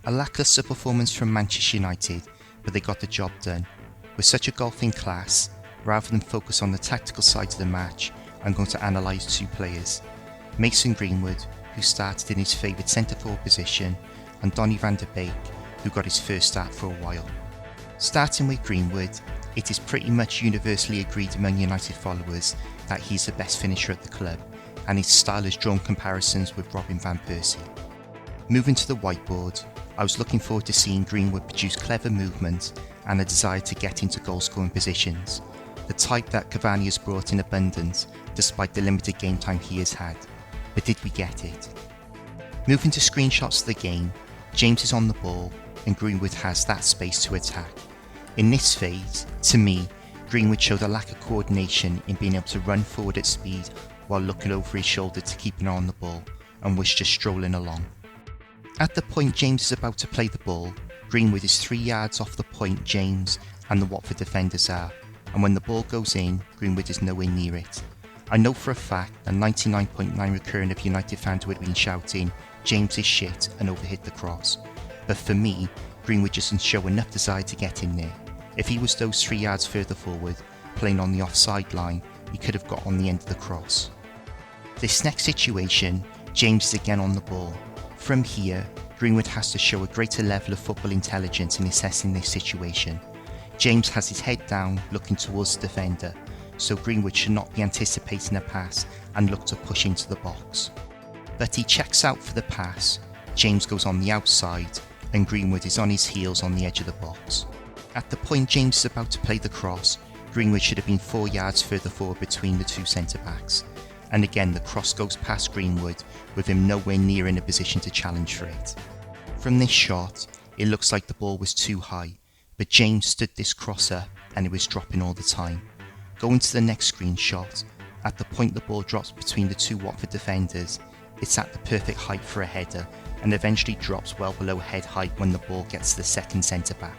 A lacklustre performance from Manchester United, but they got the job done. With such a golfing class, rather than focus on the tactical side of the match, I'm going to analyse two players. Mason Greenwood, who started in his favoured centre-forward position, and Donny van der Beek, who got his first start for a while. Starting with Greenwood, it is pretty much universally agreed among United followers that he's the best finisher at the club, and his style has drawn comparisons with Robin van Persie. Moving to the whiteboard, I was looking forward to seeing Greenwood produce clever movement and a desire to get into goal-scoring positions, the type that Cavani has brought in abundance despite the limited game time he has had. But did we get it? Moving to screenshots of the game, James is on the ball and Greenwood has that space to attack. In this phase, to me, Greenwood showed a lack of coordination in being able to run forward at speed while looking over his shoulder to keep an eye on the ball and was just strolling along. At the point James is about to play the ball, Greenwood is 3 yards off the point James and the Watford defenders are, and when the ball goes in, Greenwood is nowhere near it. I know for a fact that 99.9 recurring of United fans would have been shouting, "James is shit," and overhit the cross. But for me, Greenwood just didn't show enough desire to get in there. If he was those 3 yards further forward, playing on the offside line, he could have got on the end of the cross. This next situation, James is again on the ball. From here, Greenwood has to show a greater level of football intelligence in assessing this situation. James has his head down, looking towards the defender, so Greenwood should not be anticipating a pass and look to push into the box. But he checks out for the pass, James goes on the outside, and Greenwood is on his heels on the edge of the box. At the point James is about to play the cross, Greenwood should have been 4 yards further forward between the two centre-backs. And again the cross goes past Greenwood, with him nowhere near in a position to challenge for it. From this shot, it looks like the ball was too high, but James stood this cross up and it was dropping all the time. Going to the next screenshot, at the point the ball drops between the two Watford defenders, it's at the perfect height for a header and eventually drops well below head height when the ball gets to the second centre-back.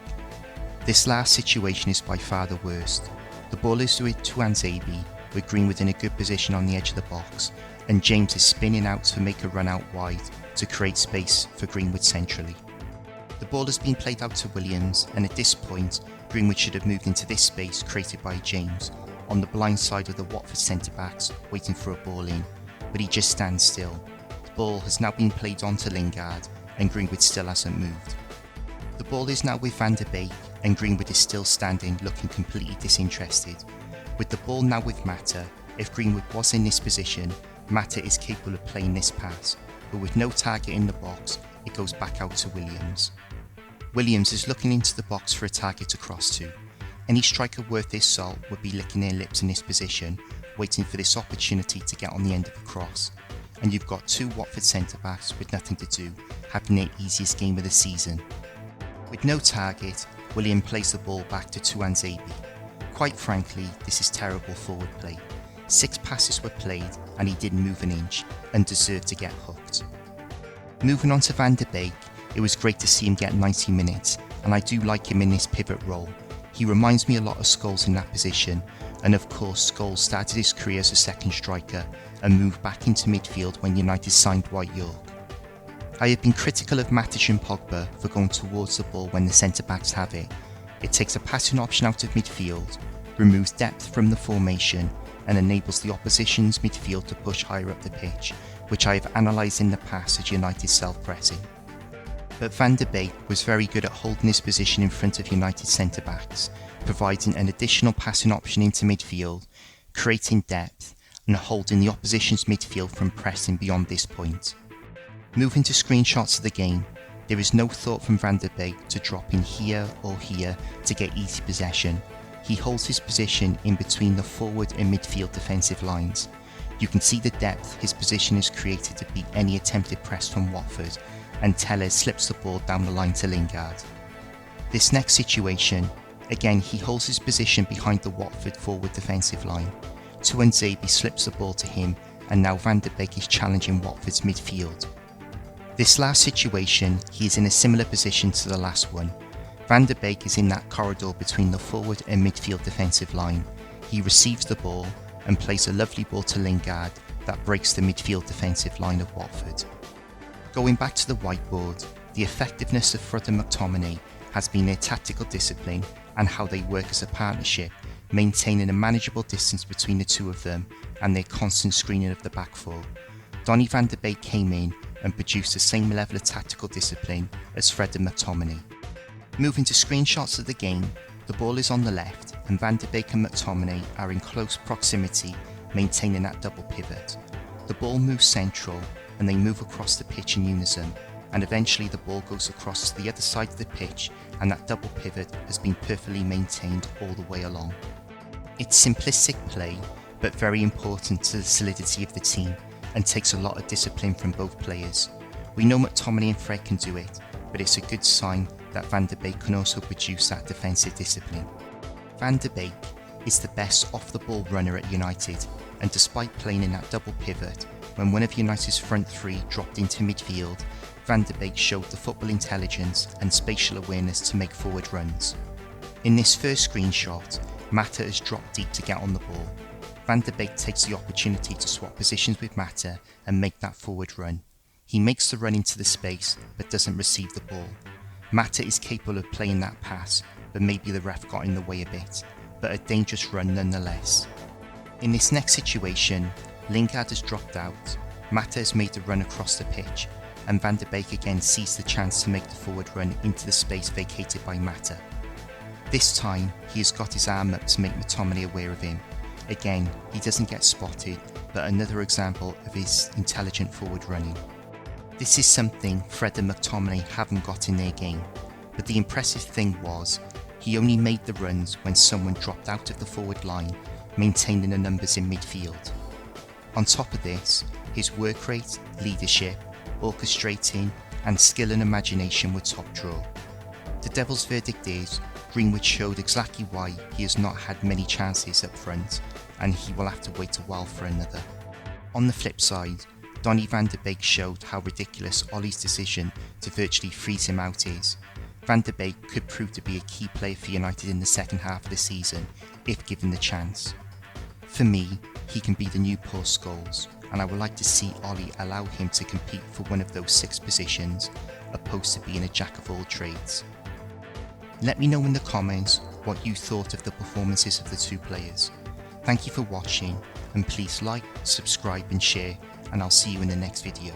This last situation is by far the worst. The ball is with Tuanzebe, with Greenwood in a good position on the edge of the box, and James is spinning out to make a run out wide to create space for Greenwood centrally. The ball has been played out to Williams, and at this point, Greenwood should have moved into this space created by James, on the blind side of the Watford centre-backs, waiting for a ball in, but he just stands still. The ball has now been played on to Lingard, and Greenwood still hasn't moved. The ball is now with Van der Beek, and Greenwood is still standing, looking completely disinterested. With the ball now with Mata, if Greenwood was in this position, Mata is capable of playing this pass, but with no target in the box, it goes back out to Williams. Williams is looking into the box for a target to cross to. Any striker worth his salt would be licking their lips in this position, waiting for this opportunity to get on the end of the cross. And you've got two Watford centre-backs with nothing to do, having their easiest game of the season. With no target, William plays the ball back to Tuanzebe. Quite frankly, this is terrible forward play. 6 passes were played and he didn't move an inch and deserved to get hooked. Moving on to Van der Beek, it was great to see him get 90 minutes, and I do like him in this pivot role. He reminds me a lot of Scholes in that position, and of course Scholes started his career as a second striker and moved back into midfield when United signed Dwight York. I have been critical of Matic and Pogba for going towards the ball when the centre-backs have it. It takes a passing option out of midfield, removes depth from the formation, and enables the opposition's midfield to push higher up the pitch, which I have analysed in the past as United's self-pressing. But Van der Beek was very good at holding his position in front of United's centre-backs, providing an additional passing option into midfield, creating depth, and holding the opposition's midfield from pressing beyond this point. Moving to screenshots of the game, there is no thought from Van der Beek to drop in here or here to get easy possession. He holds his position in between the forward and midfield defensive lines. You can see the depth his position has created to beat any attempted press from Watford, and Tellez slips the ball down the line to Lingard. This next situation, again he holds his position behind the Watford forward defensive line. Tuanzebe slips the ball to him, and now Van der Beek is challenging Watford's midfield. This last situation, he is in a similar position to the last one. Van der Beek is in that corridor between the forward and midfield defensive line. He receives the ball and plays a lovely ball to Lingard that breaks the midfield defensive line of Watford. Going back to the whiteboard, The effectiveness of Fred and McTominay has been their tactical discipline and how they work as a partnership, maintaining a manageable distance between the two of them and their constant screening of the back four. Donny van de Beek came in and produced the same level of tactical discipline as Fred and McTominay. Moving to screenshots of the game, the ball is on the left and Van de Beek and McTominay are in close proximity, maintaining that double pivot. The ball moves central and they move across the pitch in unison, and eventually the ball goes across to the other side of the pitch and that double pivot has been perfectly maintained all the way along. It's simplistic play, but very important to the solidity of the team and takes a lot of discipline from both players. We know McTominay and Fred can do it, but it's a good sign that Van de Beek can also produce that defensive discipline. Van de Beek is the best off-the-ball runner at United, and despite playing in that double pivot, when one of United's front three dropped into midfield, Van de Beek showed the football intelligence and spatial awareness to make forward runs. In this first screenshot, Mata has dropped deep to get on the ball. Van de Beek takes the opportunity to swap positions with Mata and make that forward run. He makes the run into the space but doesn't receive the ball. Mata is capable of playing that pass, but maybe the ref got in the way a bit, but a dangerous run nonetheless. In this next situation, Lingard has dropped out, Mata has made the run across the pitch, and Van de Beek again sees the chance to make the forward run into the space vacated by Mata. This time, he has got his arm up to make McTominay aware of him. Again, he doesn't get spotted, but another example of his intelligent forward running. This is something Fred and McTominay haven't got in their game, but the impressive thing was, he only made the runs when someone dropped out of the forward line, maintaining the numbers in midfield. On top of this, his work rate, leadership, orchestrating and skill and imagination were top draw. The Devils' verdict is, Greenwood showed exactly why he has not had many chances up front, and he will have to wait a while for another. On the flip side, Donny van de Beek showed how ridiculous Ollie's decision to virtually freeze him out is. Van de Beek could prove to be a key player for United in the second half of the season, if given the chance. For me, he can be the new Paul Scholes, and I would like to see Ollie allow him to compete for one of those 6 positions, opposed to being a jack of all trades. Let me know in the comments what you thought of the performances of the two players. Thank you for watching, and please like, subscribe and share, and I'll see you in the next video.